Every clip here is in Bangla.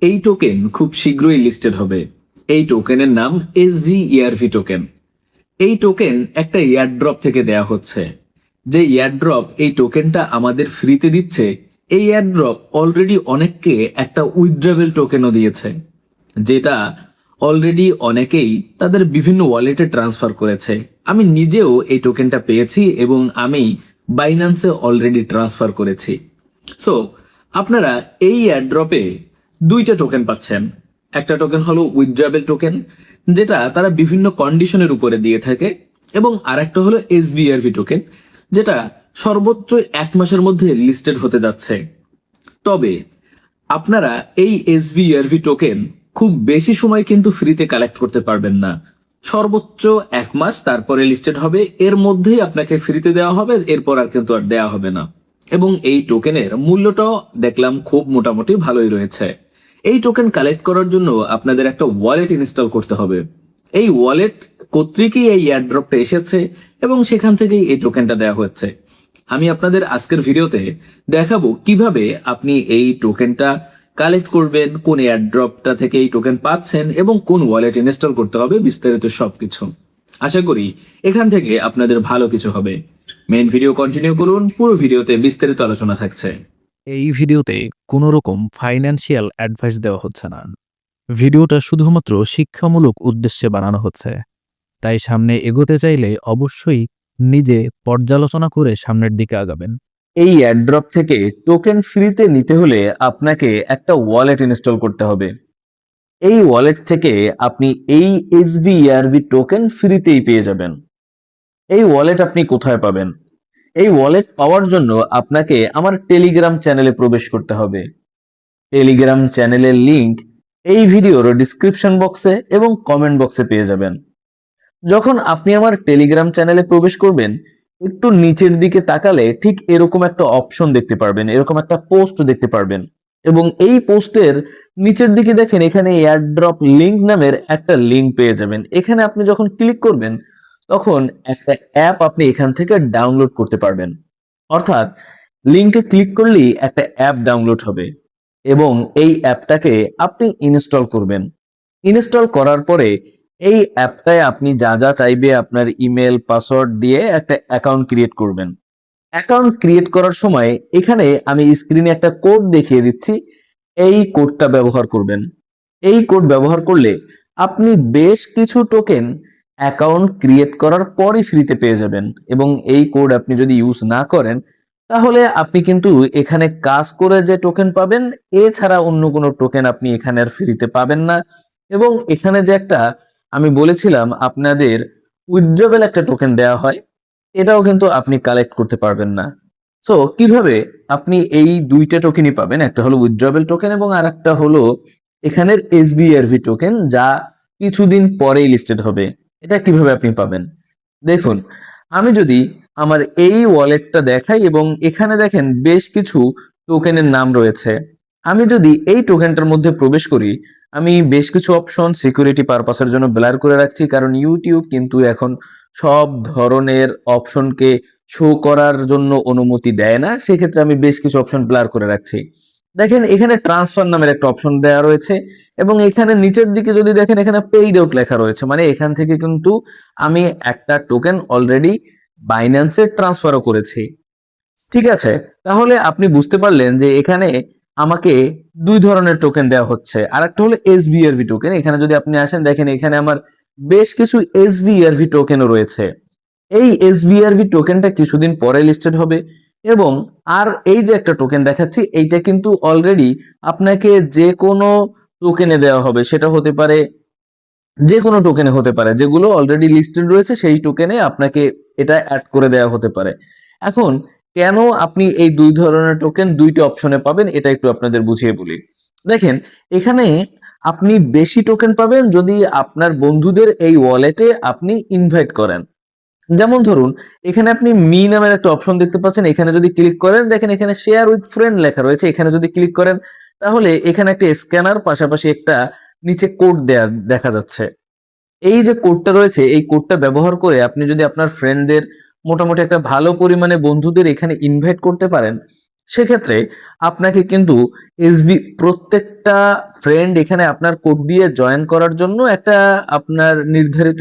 এই টোকেন খুব শীঘ্রই লিস্টেড হবে। এই টোকেনের নাম SVERV টোকেন। এই টোকেন একটা এয়ারড্রপ থেকে দেয়া হচ্ছে। যে এয়ারড্রপ এই টোকেনটা আমাদের ফ্রিতে দিচ্ছে, এই এয়ারড্রপ অলরেডি অনেককে একটা উইথড্রবেল টোকেনও দিয়েছে, যেটা অলরেডি অনেকেই তাদের বিভিন্ন ওয়ালেটে ট্রান্সফার করেছে। আমি নিজেও এই টোকেনটা পেয়েছি এবং আমি বাইন্যান্সে অলরেডি ট্রান্সফার করেছি। সো আপনারা এই এয়ারড্রপে দুইটা টোকেন পাচ্ছেন। একটা টোকেন হলো উইথড্রবেল টোকেন, যেটা তারা বিভিন্ন কন্ডিশনের উপরে দিয়ে থাকে, এবং আরেকটা হলো SVRV টোকেন, যেটা সর্বোচ্চ 1 মাসের মধ্যে লিস্টেড হতে যাচ্ছে। তবে আপনারা এই SVRV টোকেন খুব বেশি সময় কিন্তু ফ্রিতে কালেক্ট করতে পারবেন না। সর্বোচ্চ 1 মাস, তারপরে লিস্টেড হবে, এর মধ্যেই আপনাকে ফ্রিতে দেওয়া হবে, এরপর আর কিন্তু আর দেওয়া হবে না। এবং এই টোকেনের মূল্যটাও দেখলাম খুব মোটামুটি ভালোই রয়েছে। এই টোকেন কালেক্ট করার জন্য আপনাদের একটা ওয়ালেট ইনস্টল করতে হবে। এই ওয়ালেট কর্তৃকই এই এয়ারড্রপটা এসেছে এবং সেখান থেকেই এই টোকেনটা দেওয়া হচ্ছে। আমি আপনাদের আজকের ভিডিওতে দেখাবো কিভাবে আপনি এই টোকেনটা কালেক্ট করবেন, কোন এয়ারড্রপটা থেকে এই টোকেন পাচ্ছেন এবং কোন ওয়ালেট ইনস্টল করতে হবে, বিস্তারিত সবকিছু। আশা করি এখান থেকে আপনাদের ভালো কিছু হবে। মেইন ভিডিও কন্টিনিউ করুন, পুরো ভিডিওতে বিস্তারিত আলোচনা থাকছে। এই ভিডিওতে কোনো রকম ফাইন্যান্সিয়াল অ্যাডভাইস দেওয়া হচ্ছে না। ভিডিওটা শুধুমাত্র শিক্ষামূলক উদ্দেশ্যে বানানো হচ্ছে। তাই সামনে এগোতে চাইলে অবশ্যই নিজে পর্যালোচনা করে সামনের দিকে আগাবেন। এই এয়ারড্রপ থেকে টোকেন ফ্রিতে নিতে হলে আপনাকে একটা ওয়ালেট ইনস্টল করতে হবে। এই ওয়ালেট থেকে আপনি এই SVERV টোকেন ফ্রিতেই পেয়ে যাবেন। এই ওয়ালেট আপনি কোথায় পাবেন? এই ওয়ালেট পাওয়ার জন্য আপনাকে আমার টেলিগ্রাম চ্যানেলে প্রবেশ করতে হবে। টেলিগ্রাম চ্যানেলের লিংক এই ভিডিওর ডিসক্রিপশন বক্সে এবং কমেন্ট বক্সে পেয়ে যাবেন। যখন আপনি আমার টেলিগ্রাম চ্যানেলে প্রবেশ করবেন, একটু নিচের দিকে তাকালে ঠিক এরকম একটা অপশন দেখতে পারবেন, এরকম একটা পোস্ট দেখতে পারবেন, এবং এই পোস্টের নিচের দিকে দেখেন এখানে এয়ারড্রপ লিংক নামের একটা লিংক পেয়ে যাবেন। এখানে আপনি যখন ক্লিক করবেন তখন একটা অ্যাপ আপনি এখান থেকে ডাউনলোড করতে পারবেন। অর্থাৎ লিংকে ক্লিক করলেই একটা অ্যাপ ডাউনলোড হবে এবং এই অ্যাপটাকে আপনি ইনস্টল করবেন। ইনস্টল করার পরে এই অ্যাপটায় আপনি যা যা চাইবে আপনার ইমেল পাসওয়ার্ড দিয়ে একটা অ্যাকাউন্ট ক্রিয়েট করবেন। অ্যাকাউন্ট ক্রিয়েট করার সময় এখানে আমি স্ক্রিনে একটা কোড দেখিয়ে দিচ্ছি, এই কোডটা ব্যবহার করবেন। এই কোড ব্যবহার করলে আপনি বেশ কিছু টোকেন অ্যাকাউন্ট ক্রিয়েট করার পরই ফ্রিতে পেয়ে যাবেন, এবং এই কোড আপনি যদি ইউজ না করেন তাহলে আপনি কিন্তু এখানে কাজ করে যে টোকেন পাবেন এছাড়া অন্য কোনো টোকেন আপনি এখানে আর ফ্রিতে পাবেন না। এবং এখানে যে একটা আমি বলেছিলাম আপনাদের উইথড্রবেল একটা টোকেন দেওয়া হয়, এটাও কিন্তু আপনি কালেক্ট করতে পারবেন না। সো কিভাবে আপনি এই দুইটা টোকেনই পাবেন? একটা হলো উইথড্রবেল টোকেন এবং আর একটা হলো এখানের SVRV টোকেন, যা কিছুদিন পরেই লিস্টেড হবে। এটা কিভাবে আপনি পাবেন? দেখুন, আমি যদি আমার এই ওয়ালেটটা দেখাই এবং এখানে দেখেন বেশ কিছু টোকেনের নাম রয়েছে। আমি যদি এই টোকেনটার মধ্যে প্রবেশ করি, আমি বেশ কিছু অপশন সিকিউরিটি পারপাসের জন্য ব্লার করে রাখছি, কারণ ইউটিউব কিন্তু এখন সব ধরনের অপশনকে শো করার জন্য অনুমতি দেয় না। সেক্ষেত্রে আমি বেশ কিছু অপশন ব্লার করে রাখছি। দেখেন এখানে ট্রান্সফার নামের একটা অপশন দেওয়া রয়েছে এবং এখানে নিচের দিকে যদি দেখেন এখানে পেইড আউট লেখা রয়েছে, মানে এখান থেকে কিন্তু আমি একটা টোকেন অলরেডি বাইন্যান্সে ট্রান্সফারও করেছি। ঠিক আছে, তাহলে আপনি বুঝতে পারলেন যে এখানে আমাকে দুই ধরনের টোকেন দেওয়া হচ্ছে। আর একটা হলো SVRV টোকেন। এখানে যদি আপনি আসেন দেখেন এখানে আমার বেশ কিছু SVRV টোকেনও রয়েছে। এই SVRV টোকেনটা কিছুদিন পরে লিস্টেড হবে, এবং আর এই যে একটা টোকেন দেখাচ্ছি এইটা কিন্তু অলরেডি আপনাকে যে কোনো টোকেনে দেওয়া হবে। সেটা হতে পারে যে কোনো টোকেনে হতে পারে, যেগুলো অলরেডি লিস্টেড রয়েছে সেই টোকেনে আপনাকে এটা অ্যাড করে দেওয়া হতে পারে। এখন কেন আপনি এই দুই ধরনের টোকেন দুইটা অপশনে পাবেন এটা একটু আপনাদের বুঝিয়ে বলি। দেখেন এখানে আপনি বেশি টোকেন পাবেন যদি আপনার বন্ধুদের এই ওয়ালেটে আপনি ইনভাইট করেন। যেমন ধরুন এখানে আপনি মি নামের একটা অপশন দেখতে পাচ্ছেন, এখানে যদি ক্লিক করেন দেখেন এখানে শেয়ার উইথ ফ্রেন্ড লেখা রয়েছে। এখানে যদি ক্লিক করেন তাহলে এখানে একটা স্ক্যানার পাশাপাশি একটা নিচে কোড দেয়া দেখা যাচ্ছে। এই যে কোডটা রয়েছে এই কোডটা ব্যবহার করে আপনি যদি আপনার ফ্রেন্ডদের মোটামুটি একটা ভালো পরিমাণে বন্ধুদের এখানে ইনভাইট করতে পারেন, সেক্ষেত্রে আপনাকে কিন্তু এসবি প্রত্যেকটা ফ্রেন্ড এখানে আপনার কোড দিয়ে জয়েন করার জন্য একটা আপনার নির্ধারিত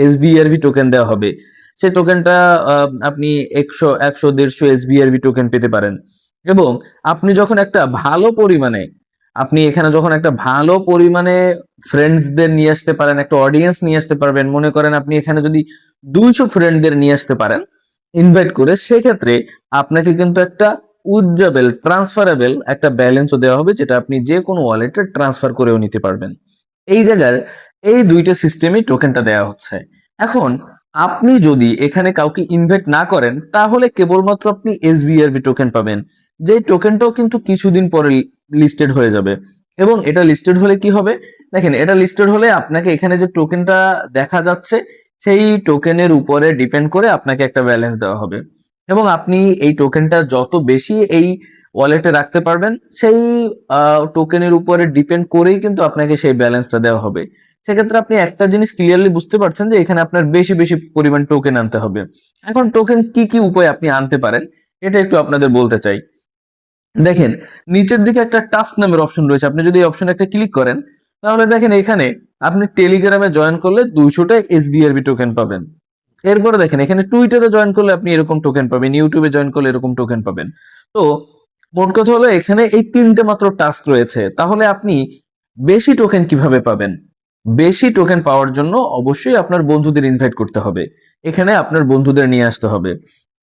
এসবিআরভি টোকেন দেওয়া হবে। সেই টোকেনটা আপনি 100 150 এসবিআরভি টোকেন পেতে পারেন। এবং আপনি যখন একটা ভালো পরিমাণে আপনি এখানে যখন একটা ভালো পরিমাণে ফ্রেন্ডসদের নিয়ে আসতে পারেন, একটা অডিয়েন্স নিয়ে আসতে পারবেন, মনে করেন আপনি এখানে যদি 200 ফ্রেন্ডদের নিয়ে আসতে পারেন ইনভাইট করে, সেক্ষেত্রে আপনাকে কিন্তু একটা উইথড্রেবল ট্রান্সফারেবল একটা ব্যালেন্সও দেওয়া হবে, যেটা আপনি যে কোনো ওয়ালেটে ট্রান্সফার করেও নিতে পারবেন। এই জায়গার এই দুইটা সিস্টেমই টোকেনটা দেওয়া হচ্ছে। এখন আপনি যদি এখানে কাউকে ইনভাইট না করেন, তাহলে কেবলমাত্র আপনি এসবিআরবি টোকেন পাবেন, যে টোকেনটাও কিন্তু কিছুদিন পরে লিস্টেড হয়ে যাবে। এবং এটা লিস্টেড হলে কি হবে, দেখেন এটা লিস্টেড হলে আপনাকে এখানে যে টোকেনটা দেখা যাচ্ছে সেই টোকেনের উপরে ডিপেন্ড করে আপনাকে একটা ব্যালেন্স দেওয়া হবে। এবং আপনি এই টোকেনটা যত বেশি এই ওয়ালেটে রাখতে পারবেন, সেই টোকেনের উপরে ডিপেন্ড করেই কিন্তু আপনাকে সেই ব্যালেন্সটা দেওয়া হবে। সেক্ষেত্রে আপনি একটা জিনিস ক্লিয়ারলি বুঝতে পারছেন যে এখানে আপনার বেশি বেশি পরিমাণ টোকেন আনতে হবে। এখন টোকেন কি কি উপায়ে আপনি আনতে পারেন এটা একটু আপনাদের বলতে চাই। দেখেন, নিচের দিকে একটা টাস্ক নামের অপশন রয়েছে, আপনি যদি এই অপশনে একটা ক্লিক করেন, তাহলে দেখেন এখানে আপনি টেলিগ্রামে জয়েন করলে 200টা এসবিআরবি টোকেন পাবেন। এরপরে দেখেন এখানে টুইটারে জয়েন করলে আপনি এরকম টোকেন পাবেন, ইউটিউবে জয়েন করলে এরকম টোকেন পাবেন। তো মোট কথা হলো এখানে এই 3টে মাত্র টাস্ক রয়েছে। তাহলে আপনি বেশি টোকেন কিভাবে পাবেন? বেশি টোকেন পাওয়ার জন্য অবশ্যই আপনার বন্ধুদের ইনভাইট করতে হবে, এখানে আপনার বন্ধুদের নিয়ে আসতে হবে।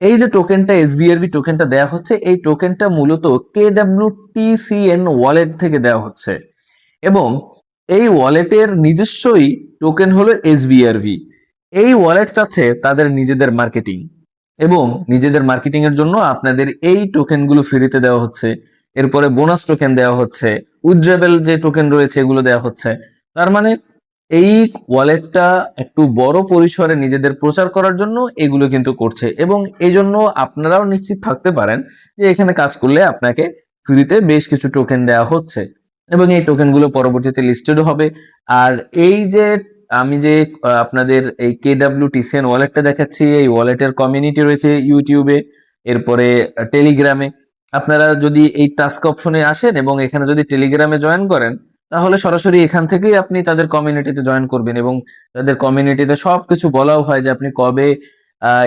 এই যে টোকেনটা এসবিআরবি টোকেনটা দেওয়া হচ্ছে, এই টোকেনটা মূলত KWTCN ওয়ালেট থেকে দেওয়া হচ্ছে। এবং এই ওয়ালেটের নিজস্বই টোকেন হলো এসবিআরভি। এই ওয়ালেট চাচ্ছে তাদের নিজেদের মার্কেটিং, এবং নিজেদের মার্কেটিং এর জন্য আপনাদের এই টোকেনগুলো ফ্রিতে দেওয়া হচ্ছে। এরপরে বোনাস টোকেন দেওয়া হচ্ছে, উইথড্রেবল যে টোকেন রয়েছে এগুলো দেওয়া হচ্ছে। তার মানে এই ওয়ালেটটা একটু বড় পরিসরে নিজেদের প্রচার করার জন্য এগুলো কিন্তু করছে। এবং এই জন্য আপনারাও নিশ্চিত থাকতে পারেন যে এখানে কাজ করলে আপনাকে ফ্রিতে বেশ কিছু টোকেন দেওয়া হচ্ছে, এবং এই টোকেনগুলো পরবর্তীতে লিস্টেড হবে। আর এই যে আমি যে আপনাদের এই KWTCN ওয়ালেটটা দেখাচ্ছি, এই ওয়ালেটের কমিউনিটি রয়েছে ইউটিউবে, এরপরে টেলিগ্রামে। আপনারা যদি এই টাস্ক অপশনে আসেন এবং এখানে যদি টেলিগ্রামে জয়েন করেন, তাহলে সরাসরি এখান থেকেই আপনি তাদের কমিউনিটিতে জয়েন করবেন। এবং তাদের কমিউনিটিতে সবকিছু বলাও হয় যে আপনি কবে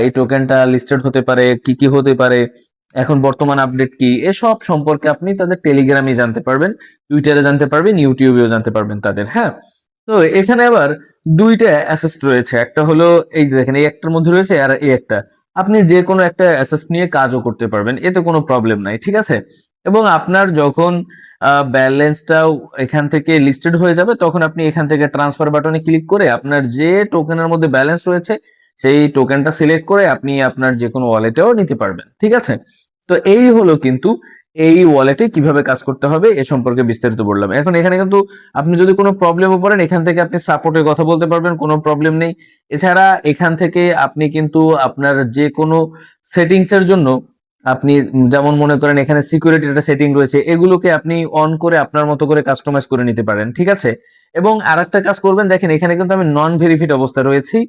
এই টোকেনটা লিস্টেড হতে পারে, কি কি হতে পারে, এখন বর্তমান আপডেট কি, এসব সম্পর্কে আপনি তাদের টেলিগ্রামে জানতে পারবেন, টুইটারে জানতে পারবেন, ইউটিউবেও জানতে পারবেন তাদের। হ্যাঁ, তো এখানে আবার দুইটা অ্যাসেস্ট রয়েছে, একটা হলো এই যে দেখেন এই একটার মধ্যে রয়েছে, আর এই একটা আপনি যে কোনো একটা অ্যাসেস্ট নিয়ে কাজও করতে পারবেন, এতে কোনো প্রবলেম নাই, ঠিক আছে। এবং আপনার যখন ব্যালেন্সটাও এখান থেকে লিস্টেড হয়ে যাবে, তখন আপনি এখান থেকে ট্রান্সফার বাটনে ক্লিক করে আপনার যে টোকেনের মধ্যে ব্যালেন্স রয়েছে সেই টোকেনটা সিলেক্ট করে আপনি আপনার যে কোনো ওয়ালেটেও নিতে পারবেন, ঠিক আছে। তো এই হলো কিন্তু এই ওয়ালেটে কিভাবে কাজ করতে হবে এ সম্পর্কে বিস্তারিত বললাম। এখন এখানে কিন্তু আপনি যদি কোনো প্রবলেমে পড়েন, এখান থেকে আপনি সাপোর্টের কথা বলতে পারবেন, কোনো প্রবলেম নেই। এছাড়া এখান থেকে আপনি কিন্তু আপনার যে কোনো সেটিংস এর জন্য আপনি যেমন মনে করেন এখানে সিকিউরিটির একটা সেটিং রয়েছে, এগুলোকে আপনি অন করে আপনার মতো করে কাস্টমাইজ করে নিতে পারেন, ঠিক আছে। এবং আরেকটা কাজ করবেন, দেখেন এখানে কিন্তু আমি নন ভেরিফাইড অবস্থায় রয়েছি।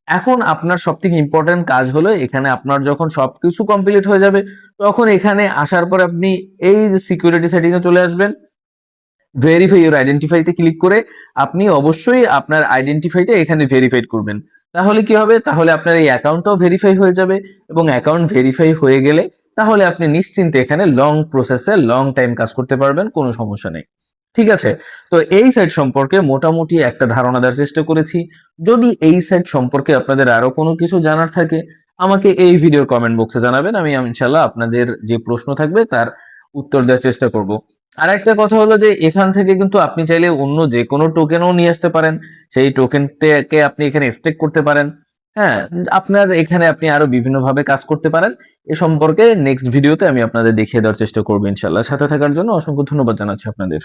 এখন আপনার সবথেকে ইম্পর্টেন্ট কাজ হলো, এখানে আপনার যখন সবকিছু কমপ্লিট হয়ে যাবে, তখন এখানে আসার পর আপনি এই যে সিকিউরিটি সেটিং এ চলে আসবেন, ভেরিফাই ইউর আইডেন্টিফাইতে ক্লিক করে আপনি অবশ্যই আপনার আইডেন্টিফাইটা এখানে ভেরিফাইড করবেন। তাহলে কি হবে, তাহলে আপনার এই অ্যাকাউন্টটাও ভেরিফাই হয়ে যাবে। এবং অ্যাকাউন্ট ভেরিফাই হয়ে গেলে তাহলে আপনি নিশ্চিন্তে এখানে লং প্রসেসে লং টাইম কাজ করতে পারবেন, কোনো সমস্যা নেই, ঠিক আছে। তো এই সাইট সম্পর্কে মোটামুটি একটা ধারণা দেওয়ার চেষ্টা করেছি। যদি এই সাইট সম্পর্কে আপনাদের আরো কোনো কিছু জানার থাকে, আমাকে এই ভিডিওর কমেন্ট বক্সে জানাবেন, আমি ইনশাল্লাহ আপনাদের যে প্রশ্ন থাকবে তার উত্তর দেওয়ার চেষ্টা করব। আর একটা কথা হলো যে এখান থেকে কিন্তু আপনি চাইলে অন্য যে কোনো টোকেনও নিয়ে আসতে পারেন, সেই টোকেনটাকে আপনি এখানে স্টেক করতে পারেন। হ্যাঁ, আপনার এখানে আপনি আরো বিভিন্নভাবে কাজ করতে পারেন। এ সম্পর্কে নেক্সট ভিডিওতে আমি আপনাদের দেখিয়ে দেওয়ার চেষ্টা করবো ইনশাল্লাহ। সাথে থাকার জন্য অসংখ্য ধন্যবাদ জানাচ্ছি আপনাদের।